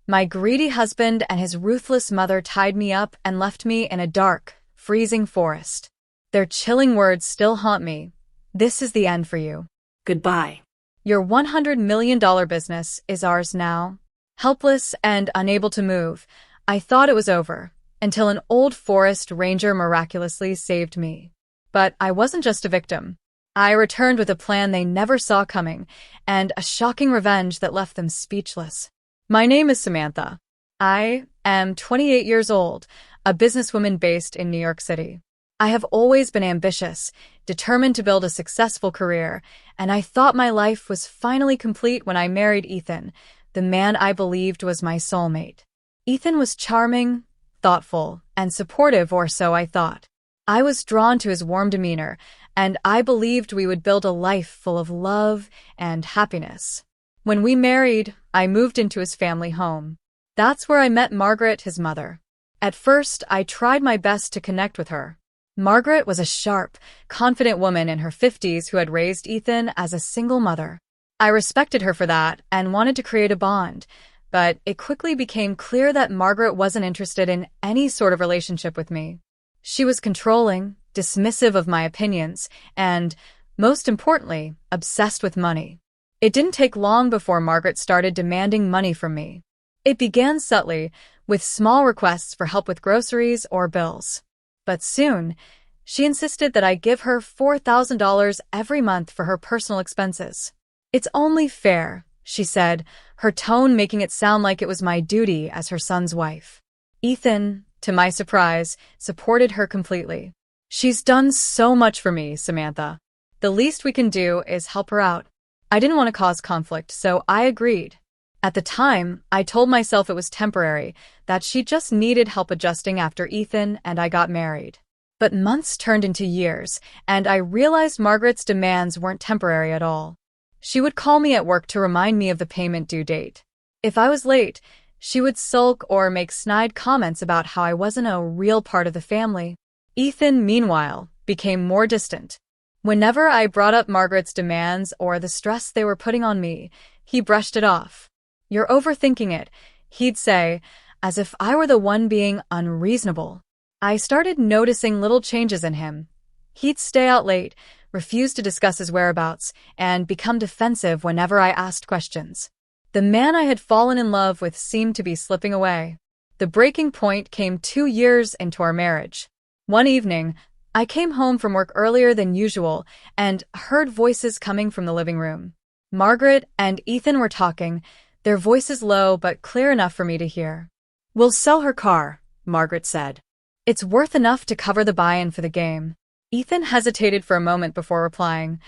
My greedy husband and his ruthless mother tied me up and left me in a dark, freezing forest. Their chilling words still haunt me. This is the end for you. Goodbye. Your $100 million business is ours now. Helpless and unable to move, I thought it was over, until an old forest ranger miraculously saved me. But I wasn't just a victim. I returned with a plan they never saw coming, and a shocking revenge that left them speechless. My name is Samantha. I am 28 years old, a businesswoman based in New York City. I have always been ambitious, determined to build a successful career, and I thought my life was finally complete when I married Ethan, the man I believed was my soulmate. Ethan was charming, thoughtful, and supportive, or so I thought. I was drawn to his warm demeanor, and I believed we would build a life full of love and happiness. When we married, I moved into his family home. That's where I met Margaret, his mother. At first, I tried my best to connect with her. Margaret was a sharp, confident woman in her 50s who had raised Ethan as a single mother. I respected her for that and wanted to create a bond, but it quickly became clear that Margaret wasn't interested in any sort of relationship with me. She was controlling, dismissive of my opinions, and, most importantly, obsessed with money. It didn't take long before Margaret started demanding money from me. It began subtly, with small requests for help with groceries or bills. But soon, she insisted that I give her $4,000 every month for her personal expenses. "It's only fair," she said, her tone making it sound like it was my duty as her son's wife. Ethan, to my surprise, supported her completely. "She's done so much for me, Samantha. The least we can do is help her out." I didn't want to cause conflict, so I agreed. At the time, I told myself it was temporary, that she just needed help adjusting after Ethan and I got married. But months turned into years, and I realized Margaret's demands weren't temporary at all. She would call me at work to remind me of the payment due date. If I was late, she would sulk or make snide comments about how I wasn't a real part of the family. Ethan, meanwhile, became more distant. Whenever I brought up Margaret's demands or the stress they were putting on me, he brushed it off. "You're overthinking it," he'd say, as if I were the one being unreasonable. I started noticing little changes in him. He'd stay out late, refuse to discuss his whereabouts, and become defensive whenever I asked questions. The man I had fallen in love with seemed to be slipping away. The breaking point came 2 years into our marriage. One evening, I came home from work earlier than usual and heard voices coming from the living room. Margaret and Ethan were talking, their voices low but clear enough for me to hear. "We'll sell her car," Margaret said. "It's worth enough to cover the buy-in for the game." Ethan hesitated for a moment before replying,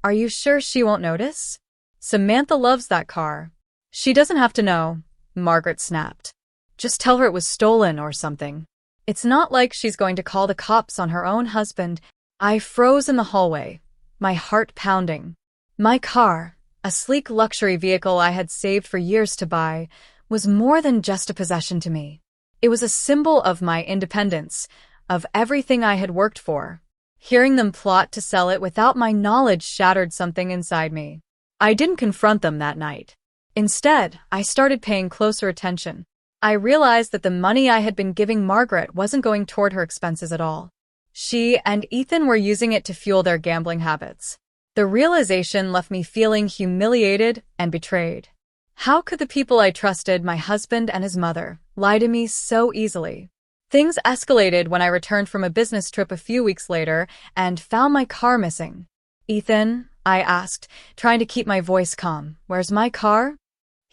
"Are you sure she won't notice? Samantha loves that car." "She doesn't have to know," Margaret snapped. "Just tell her it was stolen or something. It's not like she's going to call the cops on her own husband." I froze in the hallway, my heart pounding. My car, a sleek luxury vehicle I had saved for years to buy, was more than just a possession to me. It was a symbol of my independence, of everything I had worked for. Hearing them plot to sell it without my knowledge shattered something inside me. I didn't confront them that night. Instead, I started paying closer attention. I realized that the money I had been giving Margaret wasn't going toward her expenses at all. She and Ethan were using it to fuel their gambling habits. The realization left me feeling humiliated and betrayed. How could the people I trusted, my husband and his mother, lie to me so easily? Things escalated when I returned from a business trip a few weeks later and found my car missing. "Ethan," I asked, trying to keep my voice calm, "where's my car?"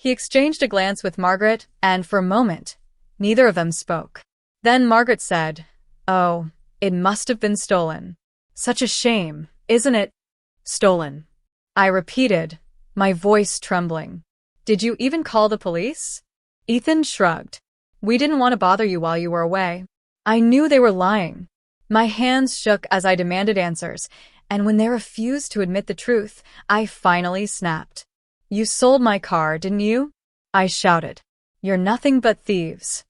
He exchanged a glance with Margaret, and for a moment, neither of them spoke. Then Margaret said, "Oh, it must have been stolen. Such a shame, isn't it?" "Stolen," I repeated, my voice trembling. "Did you even call the police?" Ethan shrugged. "We didn't want to bother you while you were away." I knew they were lying. My hands shook as I demanded answers, and when they refused to admit the truth, I finally snapped. "You sold my car, didn't you?" I shouted. "You're nothing but thieves."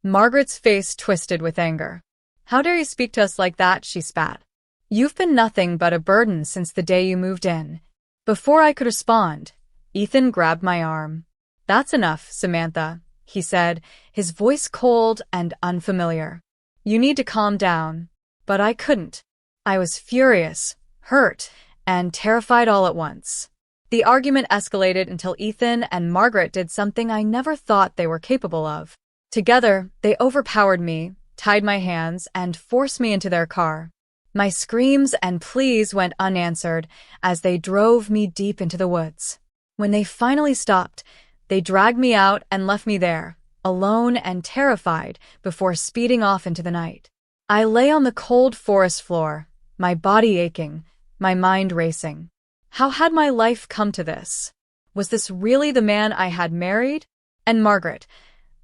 Margaret's face twisted with anger. "How dare you speak to us like that?" she spat. "You've been nothing but a burden since the day you moved in." Before I could respond, Ethan grabbed my arm. "That's enough, Samantha. he said, his voice cold and unfamiliar. You need to calm down. But I couldn't. I was furious, hurt, and terrified all at once. The argument escalated until Ethan and Margaret did something I never thought they were capable of. Together, they overpowered me, tied my hands, and forced me into their car. My screams and pleas went unanswered as they drove me deep into the woods. When they finally stopped, they dragged me out and left me there, alone and terrified, before speeding off into the night. I lay on the cold forest floor, my body aching, my mind racing. How had my life come to this? Was this really the man I had married? And Margaret,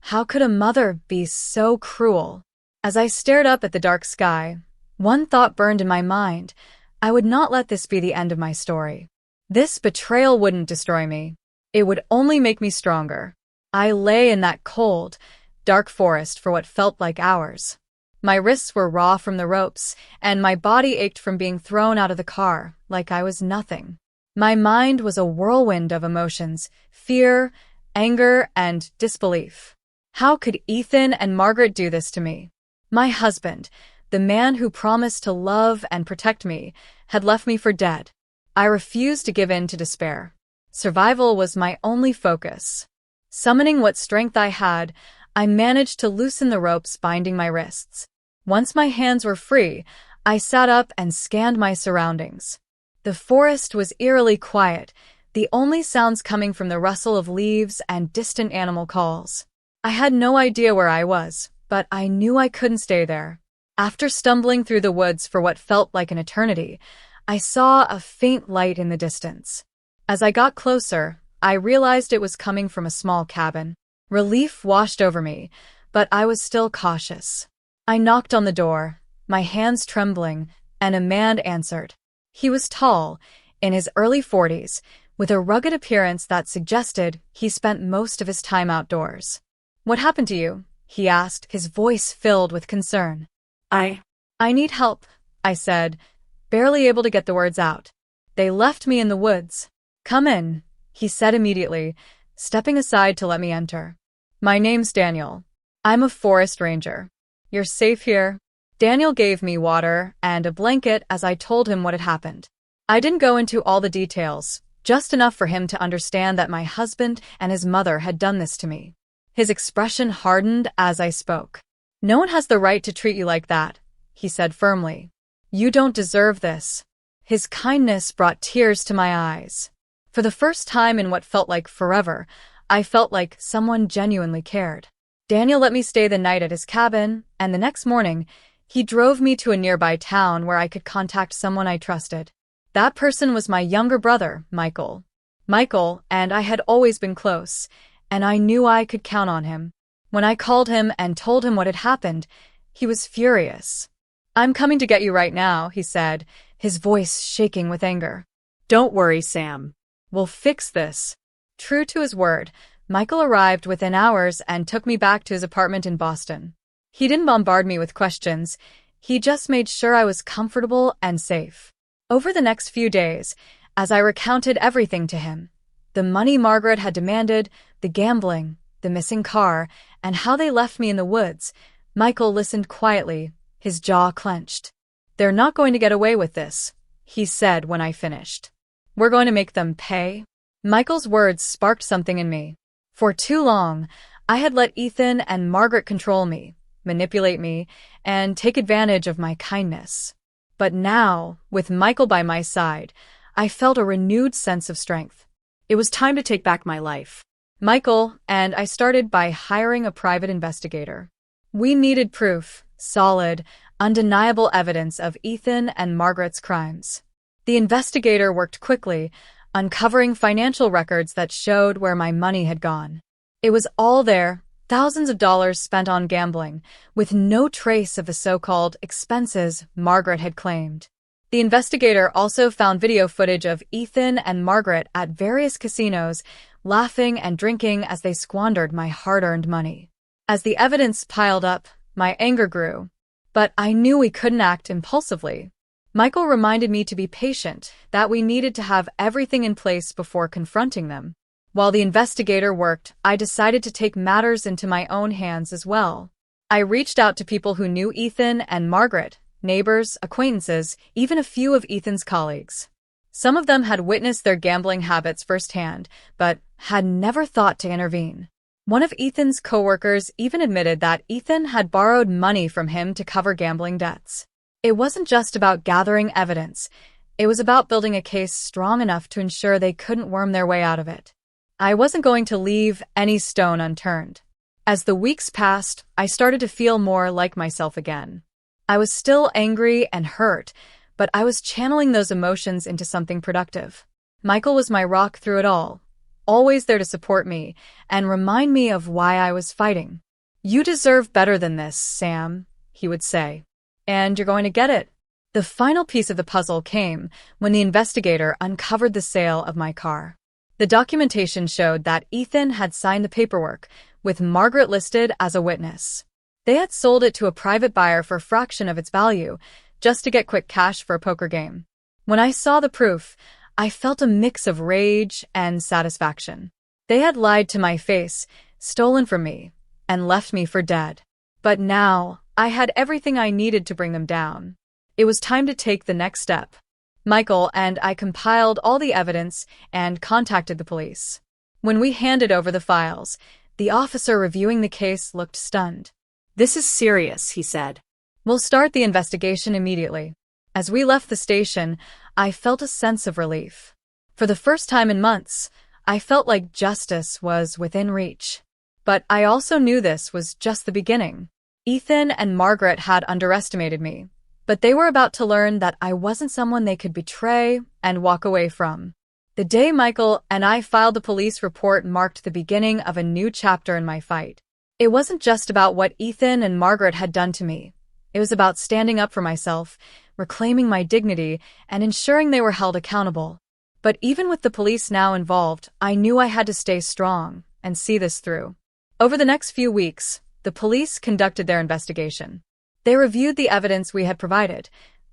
how could a mother be so cruel? As I stared up at the dark sky, one thought burned in my mind. I would not let this be the end of my story. This betrayal wouldn't destroy me. It would only make me stronger. I lay in that cold, dark forest for what felt like hours. My wrists were raw from the ropes, and my body ached from being thrown out of the car, like I was nothing. My mind was a whirlwind of emotions, fear, anger, and disbelief. How could Ethan and Margaret do this to me? My husband, the man who promised to love and protect me, had left me for dead. I refused to give in to despair. Survival was my only focus. Summoning what strength I had, I managed to loosen the ropes binding my wrists. Once my hands were free, I sat up and scanned my surroundings. The forest was eerily quiet, the only sounds coming from the rustle of leaves and distant animal calls. I had no idea where I was, but I knew I couldn't stay there. After stumbling through the woods for what felt like an eternity, I saw a faint light in the distance. As I got closer, I realized it was coming from a small cabin. Relief washed over me, but I was still cautious. I knocked on the door, my hands trembling, and a man answered. He was tall, in his early 40s, with a rugged appearance that suggested he spent most of his time outdoors. "What happened to you?" he asked, his voice filled with concern. I need help," I said, barely able to get the words out. "They left me in the woods." "Come in," he said immediately, stepping aside to let me enter. "My name's Daniel. I'm a forest ranger. You're safe here." Daniel gave me water and a blanket as I told him what had happened. I didn't go into all the details, just enough for him to understand that my husband and his mother had done this to me. His expression hardened as I spoke. "No one has the right to treat you like that," he said firmly. "You don't deserve this." His kindness brought tears to my eyes. For the first time in what felt like forever, I felt like someone genuinely cared. Daniel let me stay the night at his cabin, and the next morning, he drove me to a nearby town where I could contact someone I trusted. That person was my younger brother, Michael. Michael and I had always been close, and I knew I could count on him. When I called him and told him what had happened, he was furious. "I'm coming to get you right now," he said, his voice shaking with anger. "Don't worry, Sam. We'll fix this." True to his word, Michael arrived within hours and took me back to his apartment in Boston. He didn't bombard me with questions. He just made sure I was comfortable and safe. Over the next few days, as I recounted everything to him, the money Margaret had demanded, the gambling, the missing car, and how they left me in the woods, Michael listened quietly, his jaw clenched. "They're not going to get away with this," he said when I finished. "We're going to make them pay." Michael's words sparked something in me. For too long, I had let Ethan and Margaret control me, manipulate me, and take advantage of my kindness. But now, with Michael by my side, I felt a renewed sense of strength. It was time to take back my life. Michael and I started by hiring a private investigator. We needed proof, solid, undeniable evidence of Ethan and Margaret's crimes. The investigator worked quickly, uncovering financial records that showed where my money had gone. It was all there, thousands of dollars spent on gambling, with no trace of the so-called expenses Margaret had claimed. The investigator also found video footage of Ethan and Margaret at various casinos, laughing and drinking as they squandered my hard-earned money. As the evidence piled up, my anger grew. But I knew we couldn't act impulsively. Michael reminded me to be patient, that we needed to have everything in place before confronting them. While the investigator worked, I decided to take matters into my own hands as well. I reached out to people who knew Ethan and Margaret, neighbors, acquaintances, even a few of Ethan's colleagues. Some of them had witnessed their gambling habits firsthand, but had never thought to intervene. One of Ethan's coworkers even admitted that Ethan had borrowed money from him to cover gambling debts. It wasn't just about gathering evidence. It was about building a case strong enough to ensure they couldn't worm their way out of it. I wasn't going to leave any stone unturned. As the weeks passed, I started to feel more like myself again. I was still angry and hurt, but I was channeling those emotions into something productive. Michael was my rock through it all, always there to support me and remind me of why I was fighting. "You deserve better than this, Sam," he would say. "And you're going to get it." The final piece of the puzzle came when the investigator uncovered the sale of my car. The documentation showed that Ethan had signed the paperwork, with Margaret listed as a witness. They had sold it to a private buyer for a fraction of its value, just to get quick cash for a poker game. When I saw the proof, I felt a mix of rage and satisfaction. They had lied to my face, stolen from me, and left me for dead. But now, I had everything I needed to bring them down. It was time to take the next step. Michael and I compiled all the evidence and contacted the police. When we handed over the files, the officer reviewing the case looked stunned. "This is serious," he said. "We'll start the investigation immediately." As we left the station, I felt a sense of relief. For the first time in months, I felt like justice was within reach. But I also knew this was just the beginning. Ethan and Margaret had underestimated me, but they were about to learn that I wasn't someone they could betray and walk away from. The day Michael and I filed the police report marked the beginning of a new chapter in my fight. It wasn't just about what Ethan and Margaret had done to me. It was about standing up for myself, reclaiming my dignity, and ensuring they were held accountable. But even with the police now involved, I knew I had to stay strong and see this through. Over the next few weeks, the police conducted their investigation. They reviewed the evidence we had provided,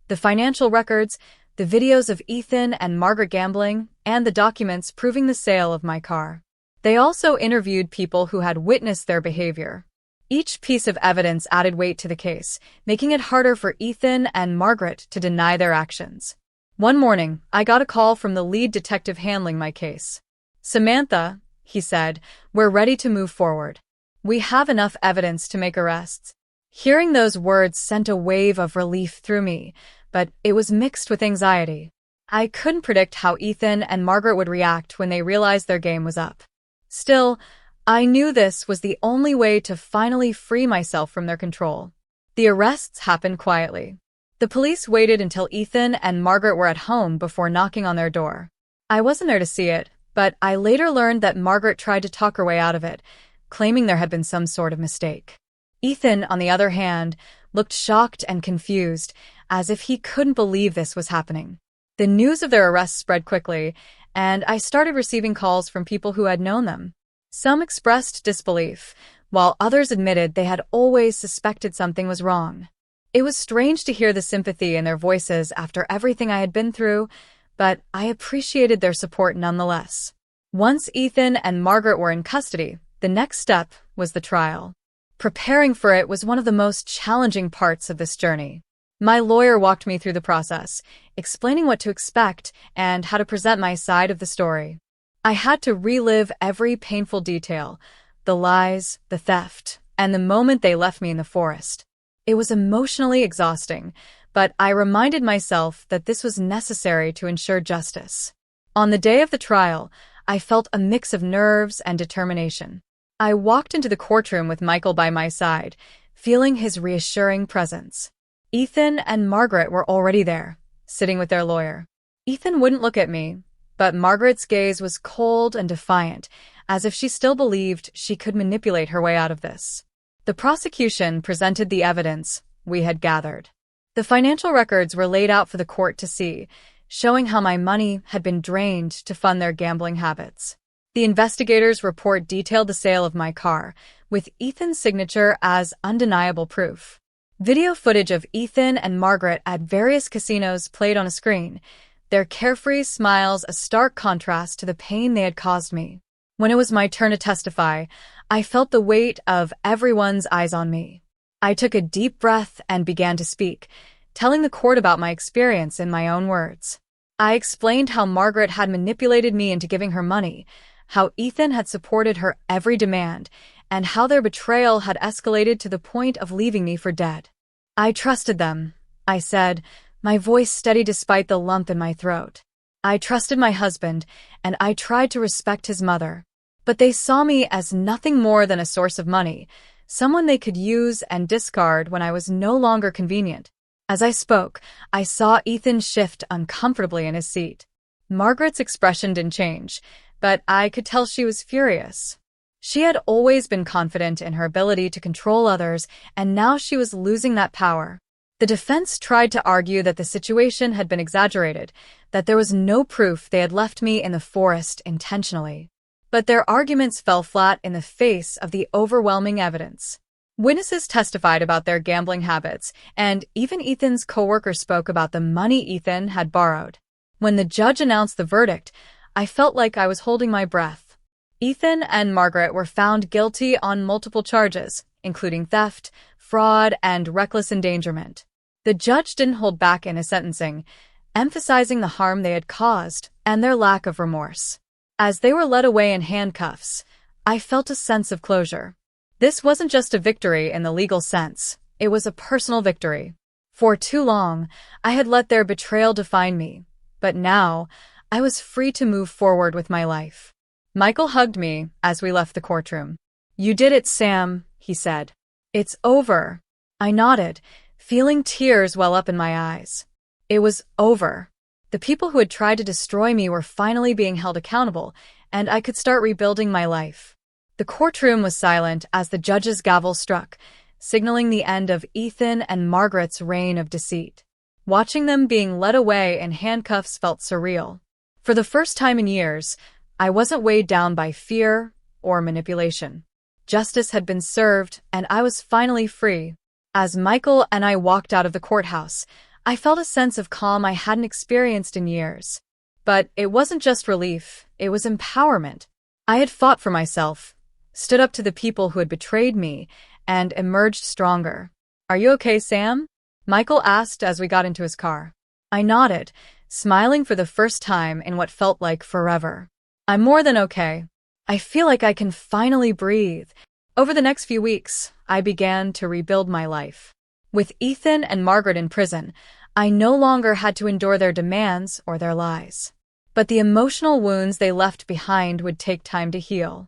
the financial records, the videos of Ethan and Margaret gambling, and the documents proving the sale of my car. They also interviewed people who had witnessed their behavior. Each piece of evidence added weight to the case, making it harder for Ethan and Margaret to deny their actions. One morning, I got a call from the lead detective handling my case. "Samantha," he said, "we're ready to move forward. We have enough evidence to make arrests." Hearing those words sent a wave of relief through me, but it was mixed with anxiety. I couldn't predict how Ethan and Margaret would react when they realized their game was up. Still, I knew this was the only way to finally free myself from their control. The arrests happened quietly. The police waited until Ethan and Margaret were at home before knocking on their door. I wasn't there to see it, but I later learned that Margaret tried to talk her way out of it, claiming there had been some sort of mistake. Ethan, on the other hand, looked shocked and confused, as if he couldn't believe this was happening. The news of their arrests spread quickly, and I started receiving calls from people who had known them. Some expressed disbelief, while others admitted they had always suspected something was wrong. It was strange to hear the sympathy in their voices after everything I had been through, but I appreciated their support nonetheless. Once Ethan and Margaret were in custody, the next step was the trial. Preparing for it was one of the most challenging parts of this journey. My lawyer walked me through the process, explaining what to expect and how to present my side of the story. I had to relive every painful detail, the lies, the theft, and the moment they left me in the forest. It was emotionally exhausting, but I reminded myself that this was necessary to ensure justice. On the day of the trial, I felt a mix of nerves and determination. I walked into the courtroom with Michael by my side, feeling his reassuring presence. Ethan and Margaret were already there, sitting with their lawyer. Ethan wouldn't look at me, but Margaret's gaze was cold and defiant, as if she still believed she could manipulate her way out of this. The prosecution presented the evidence we had gathered. The financial records were laid out for the court to see, showing how my money had been drained to fund their gambling habits. The investigators' report detailed the sale of my car, with Ethan's signature as undeniable proof. Video footage of Ethan and Margaret at various casinos played on a screen, their carefree smiles a stark contrast to the pain they had caused me. When it was my turn to testify, I felt the weight of everyone's eyes on me. I took a deep breath and began to speak, telling the court about my experience in my own words. I explained how Margaret had manipulated me into giving her money, how Ethan had supported her every demand, and how their betrayal had escalated to the point of leaving me for dead. I trusted them, I said, my voice steady despite the lump in my throat. I trusted my husband, and I tried to respect his mother. But they saw me as nothing more than a source of money, someone they could use and discard when I was no longer convenient. As I spoke, I saw Ethan shift uncomfortably in his seat. Margaret's expression didn't change, but I could tell she was furious. She had always been confident in her ability to control others, and now she was losing that power. The defense tried to argue that the situation had been exaggerated, that there was no proof they had left me in the forest intentionally. But their arguments fell flat in the face of the overwhelming evidence. Witnesses testified about their gambling habits, and even Ethan's coworker spoke about the money Ethan had borrowed. When the judge announced the verdict, I felt like I was holding my breath. Ethan and Margaret were found guilty on multiple charges, including theft, fraud, and reckless endangerment. The judge didn't hold back in his sentencing, emphasizing the harm they had caused and their lack of remorse. As they were led away in handcuffs, I felt a sense of closure. This wasn't just a victory in the legal sense, it was a personal victory. For too long, I had let their betrayal define me, but now, I was free to move forward with my life. Michael hugged me as we left the courtroom. "You did it, Sam," he said. "It's over." I nodded, feeling tears well up in my eyes. It was over. The people who had tried to destroy me were finally being held accountable, and I could start rebuilding my life. The courtroom was silent as the judge's gavel struck, signaling the end of Ethan and Margaret's reign of deceit. Watching them being led away in handcuffs felt surreal. For the first time in years, I wasn't weighed down by fear or manipulation. Justice had been served, and I was finally free. As Michael and I walked out of the courthouse, I felt a sense of calm I hadn't experienced in years. But it wasn't just relief, it was empowerment. I had fought for myself, stood up to the people who had betrayed me, and emerged stronger. "Are you okay, Sam?" Michael asked as we got into his car. I nodded, smiling for the first time in what felt like forever. "I'm more than okay. I feel like I can finally breathe." Over the next few weeks, I began to rebuild my life. With Ethan and Margaret in prison, I no longer had to endure their demands or their lies. But the emotional wounds they left behind would take time to heal.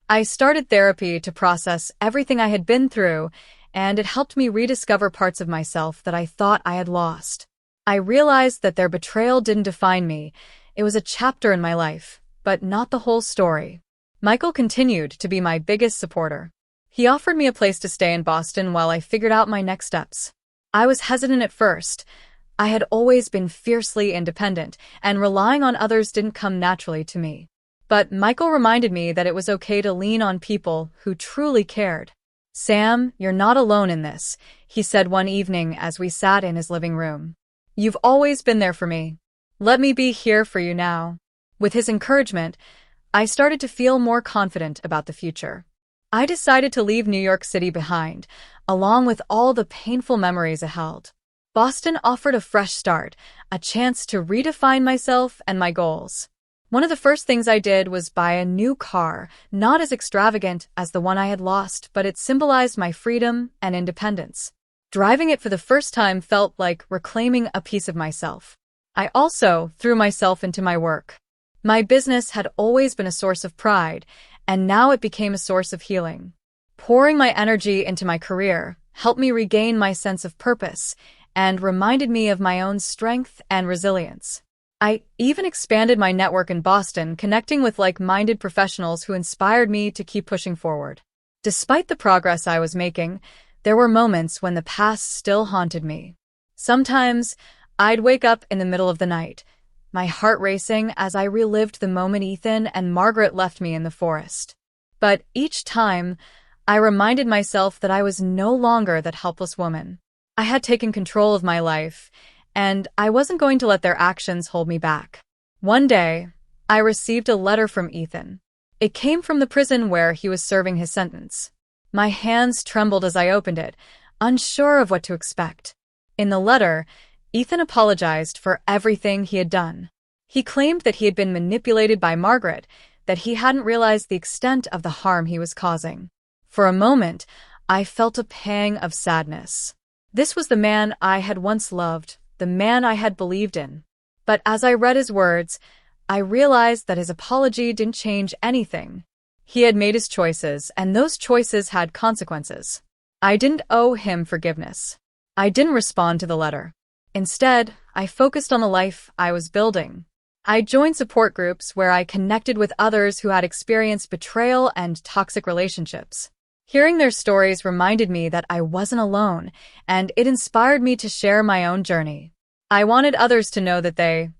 I started therapy to process everything I had been through, and it helped me rediscover parts of myself that I thought I had lost. I realized that their betrayal didn't define me. It was a chapter in my life, but not the whole story. Michael continued to be my biggest supporter. He offered me a place to stay in Boston while I figured out my next steps. I was hesitant at first. I had always been fiercely independent, and relying on others didn't come naturally to me. But Michael reminded me that it was okay to lean on people who truly cared. "Sam, you're not alone in this," he said one evening as we sat in his living room. "You've always been there for me. Let me be here for you now." With his encouragement, I started to feel more confident about the future. I decided to leave New York City behind, along with all the painful memories it held. Boston offered a fresh start, a chance to redefine myself and my goals. One of the first things I did was buy a new car, not as extravagant as the one I had lost, but it symbolized my freedom and independence. Driving it for the first time felt like reclaiming a piece of myself. I also threw myself into my work. My business had always been a source of pride, and now it became a source of healing. Pouring my energy into my career helped me regain my sense of purpose and reminded me of my own strength and resilience. I even expanded my network in Boston, connecting with like-minded professionals who inspired me to keep pushing forward. Despite the progress I was making, there were moments when the past still haunted me. Sometimes, I'd wake up in the middle of the night, my heart racing as I relived the moment Ethan and Margaret left me in the forest. But each time, I reminded myself that I was no longer that helpless woman. I had taken control of my life, and I wasn't going to let their actions hold me back. One day, I received a letter from Ethan. It came from the prison where he was serving his sentence. My hands trembled as I opened it, unsure of what to expect. In the letter, Ethan apologized for everything he had done. He claimed that he had been manipulated by Margaret, that he hadn't realized the extent of the harm he was causing. For a moment, I felt a pang of sadness. This was the man I had once loved, the man I had believed in. But as I read his words, I realized that his apology didn't change anything. He had made his choices, and those choices had consequences. I didn't owe him forgiveness. I didn't respond to the letter. Instead, I focused on the life I was building. I joined support groups where I connected with others who had experienced betrayal and toxic relationships. Hearing their stories reminded me that I wasn't alone, and it inspired me to share my own journey. I wanted others to know that they,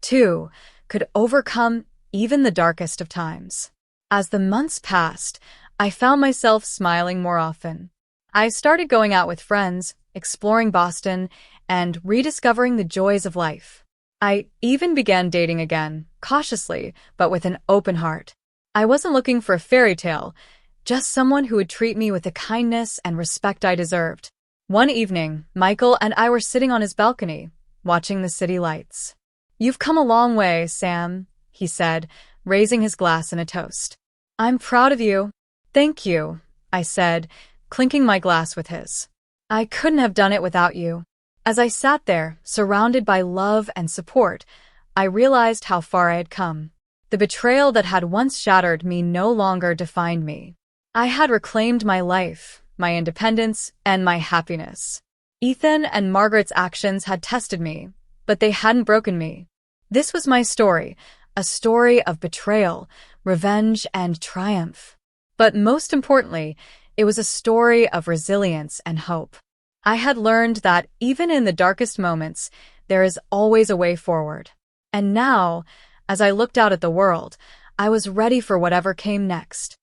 too, could overcome even the darkest of times. As the months passed, I found myself smiling more often. I started going out with friends, exploring Boston, and rediscovering the joys of life. I even began dating again, cautiously, but with an open heart. I wasn't looking for a fairy tale, just someone who would treat me with the kindness and respect I deserved. One evening, Michael and I were sitting on his balcony, watching the city lights. "You've come a long way, Sam," he said, raising his glass in a toast. "I'm proud of you." "Thank you," I said, clinking my glass with his. "I couldn't have done it without you." As I sat there, surrounded by love and support, I realized how far I had come. The betrayal that had once shattered me no longer defined me. I had reclaimed my life, my independence, and my happiness. Ethan and Margaret's actions had tested me, but they hadn't broken me. This was my story, a story of betrayal, revenge, and triumph. But most importantly, it was a story of resilience and hope. I had learned that even in the darkest moments, there is always a way forward. And now, as I looked out at the world, I was ready for whatever came next.